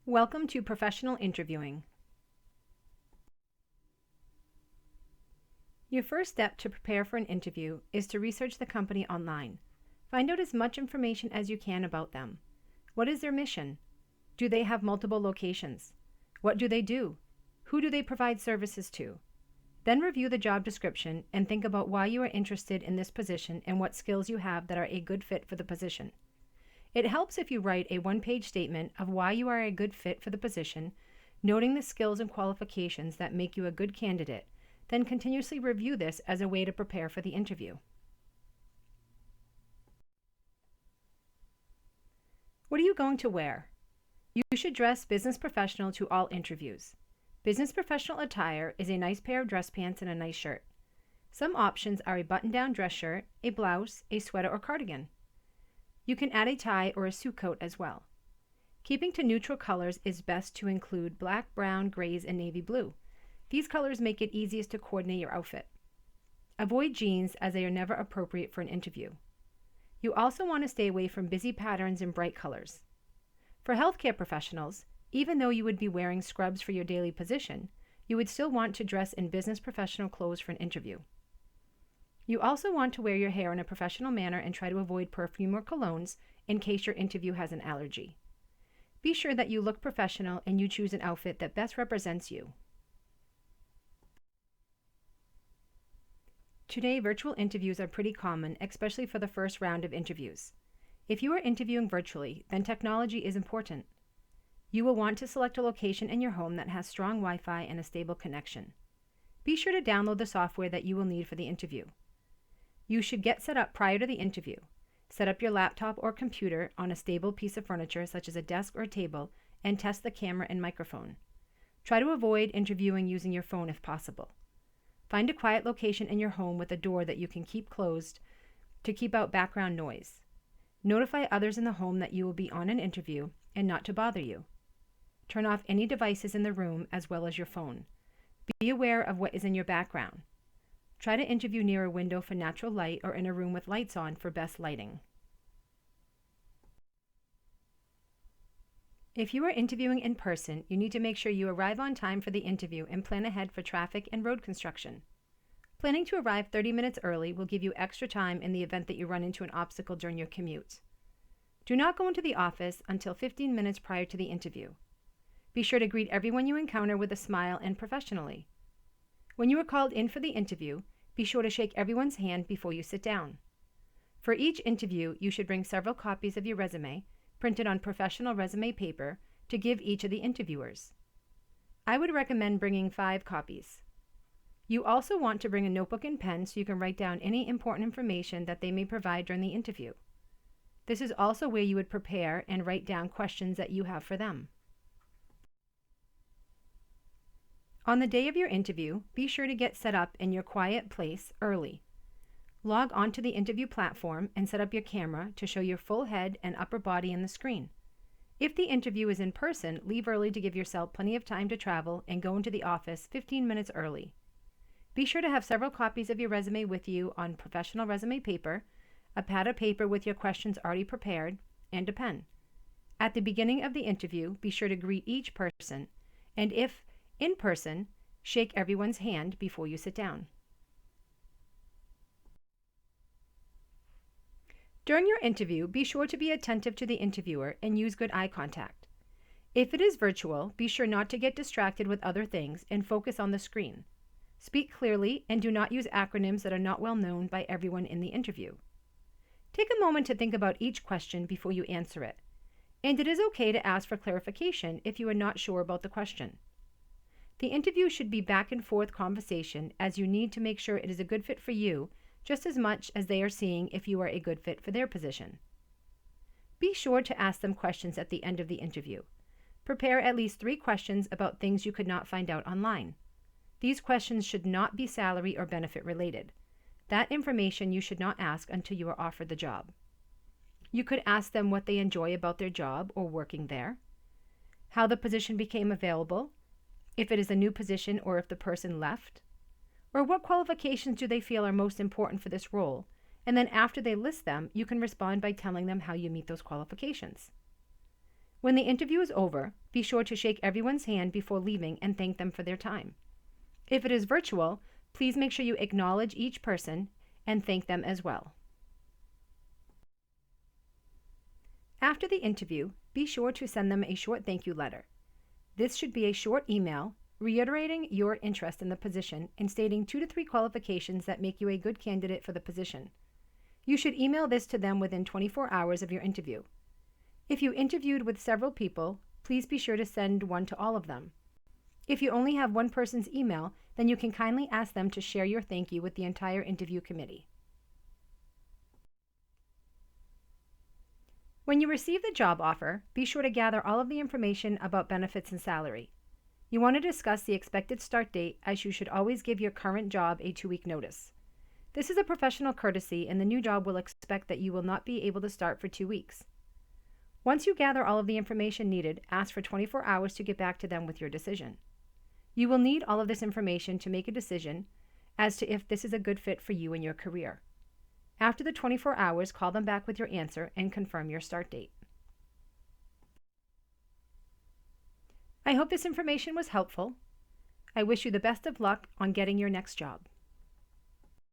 Welcome to Professional Interviewing. Your first step to prepare for an interview is to research the company online. Find out as much information as you can about them. What is their mission? Do they have multiple locations? What do they do? Who do they provide services to? Then review the job description and think about why you are interested in this position and what skills you have that are a good fit for the position. It helps if you write a one-page statement of why you are a good fit for the position, noting the skills and qualifications that make you a good candidate, then continuously review this as a way to prepare for the interview. What are you going to wear? You should dress business professional to all interviews. Business professional attire is a nice pair of dress pants and a nice shirt. Some options are a button-down dress shirt, a blouse, a sweater or cardigan. You can add a tie or a suit coat as well. Keeping to neutral colors is best to include black, brown, grays, and navy blue. These colors make it easiest to coordinate your outfit. Avoid jeans as they are never appropriate for an interview. You also want to stay away from busy patterns and bright colors. For healthcare professionals, even though you would be wearing scrubs for your daily position, you would still want to dress in business professional clothes for an interview. You also want to wear your hair in a professional manner and try to avoid perfume or colognes in case your interview has an allergy. Be sure that you look professional and you choose an outfit that best represents you. Today, virtual interviews are pretty common, especially for the first round of interviews. If you are interviewing virtually, then technology is important. You will want to select a location in your home that has strong Wi-Fi and a stable connection. Be sure to download the software that you will need for the interview. You should get set up prior to the interview. Set up your laptop or computer on a stable piece of furniture such as a desk or table and test the camera and microphone. Try to avoid interviewing using your phone if possible. Find a quiet location in your home with a door that you can keep closed to keep out background noise. Notify others in the home that you will be on an interview and not to bother you. Turn off any devices in the room as well as your phone. Be aware of what is in your background. Try to interview near a window for natural light or in a room with lights on for best lighting. If you are interviewing in person, you need to make sure you arrive on time for the interview and plan ahead for traffic and road construction. Planning to arrive 30 minutes early will give you extra time in the event that you run into an obstacle during your commute. Do not go into the office until 15 minutes prior to the interview. Be sure to greet everyone you encounter with a smile and professionally. When you are called in for the interview, be sure to shake everyone's hand before you sit down. For each interview, you should bring several copies of your resume, printed on professional resume paper, to give each of the interviewers. I would recommend bringing 5 copies. You also want to bring a notebook and pen so you can write down any important information that they may provide during the interview. This is also where you would prepare and write down questions that you have for them. On the day of your interview, be sure to get set up in your quiet place early. Log onto the interview platform and set up your camera to show your full head and upper body in the screen. If the interview is in person, leave early to give yourself plenty of time to travel and go into the office 15 minutes early. Be sure to have several copies of your resume with you on professional resume paper, a pad of paper with your questions already prepared, and a pen. At the beginning of the interview, be sure to greet each person, and if in person, shake everyone's hand before you sit down. During your interview, be sure to be attentive to the interviewer and use good eye contact. If it is virtual, be sure not to get distracted with other things and focus on the screen. Speak clearly and do not use acronyms that are not well known by everyone in the interview. Take a moment to think about each question before you answer it, and it is okay to ask for clarification if you are not sure about the question. The interview should be back and forth conversation as you need to make sure it is a good fit for you just as much as they are seeing if you are a good fit for their position. Be sure to ask them questions at the end of the interview. Prepare at least 3 questions about things you could not find out online. These questions should not be salary or benefit related. That information you should not ask until you are offered the job. You could ask them what they enjoy about their job or working there, how the position became available, if it is a new position or if the person left, or what qualifications do they feel are most important for this role, and then after they list them, you can respond by telling them how you meet those qualifications. When the interview is over, be sure to shake everyone's hand before leaving and thank them for their time. If it is virtual, please make sure you acknowledge each person and thank them as well. After the interview, be sure to send them a short thank you letter. This should be a short email reiterating your interest in the position and stating 2 to 3 qualifications that make you a good candidate for the position. You should email this to them within 24 hours of your interview. If you interviewed with several people, please be sure to send one to all of them. If you only have one person's email, then you can kindly ask them to share your thank you with the entire interview committee. When you receive the job offer, be sure to gather all of the information about benefits and salary. You want to discuss the expected start date, as you should always give your current job a 2-week notice. This is a professional courtesy, and the new job will expect that you will not be able to start for 2 weeks. Once you gather all of the information needed, ask for 24 hours to get back to them with your decision. You will need all of this information to make a decision as to if this is a good fit for you and your career. After the 24 hours, call them back with your answer and confirm your start date. I hope this information was helpful. I wish you the best of luck on getting your next job.